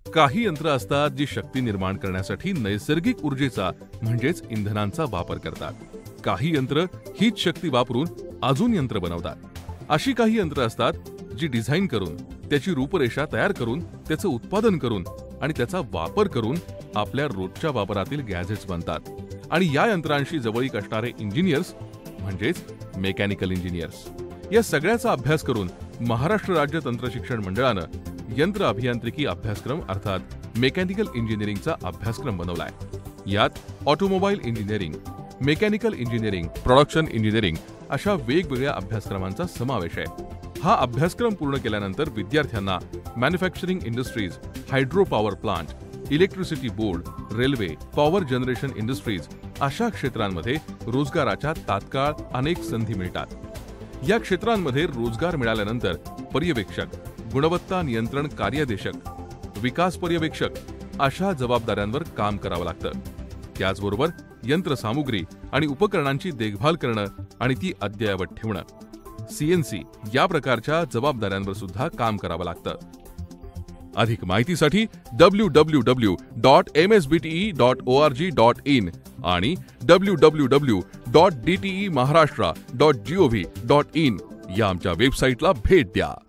काही यंत्र असतात जी शक्ती निर्माण करण्यासाठी नैसर्गिक ऊर्जेचा म्हणजेच इंधनांचा वापर करतात. काही यंत्र हीच शक्ती वापरून अजून यंत्र बनवतात. अशी काही यंत्र असतात जी डिझाईन करून, त्याची रूपरेषा तयार करून, त्याचं उत्पादन करून आणि त्याचा वापर करून आपल्या रोजच्या वापरातील गॅजेट्स बनतात. आणि या यंत्रांशी जवळीक असणारे इंजिनियर्स म्हणजेच मेकॅनिकल इंजिनियर्स, या सगळ्याचा अभ्यास करून महाराष्ट्र राज्य तंत्रशिक्षण मंडळानं यंत्र अभियांत्रिकी अभ्यासक्रम अर्थात मेकॅनिकल इंजिनिअरिंगचा अभ्यासक्रम बनवलाय. यात automobile engineering, mechanical engineering, production engineering अशा वेगवेगळ्या अभ्यासक्रमांचा समावेश आहे. हा अभ्यासक्रम पूर्ण केल्यानंतर विद्यार्थ्यांना manufacturing industries, hydro power plant, electricity board, railway, power generation industries अशा क्षेत्रांमध्ये रोजगाराच्या तात्काळ अनेक संधी मिळतात. या क्षेत्रांमध्ये रोजगार मिळाल्यानंतर पर्यवेक्षक, गुणवत्ता नियंत्रण कार्यदेशक, विकास पर्यवेक्षक अशा जबाबदाऱ्यांवर काम करावं लागतं. त्याचबरोबर यंत्रसामुग्री आणि उपकरणांची देखभाल करणं आणि ती अद्ययावत ठेवणं, CNC या प्रकारच्या जबाबदाऱ्यांवर सुद्धा काम करावं लागतं. अधिक माहितीसाठी www.msbte.org.in आणि www.dtemaharashtra.gov.in या आमच्या वेबसाईटला भेट द्या.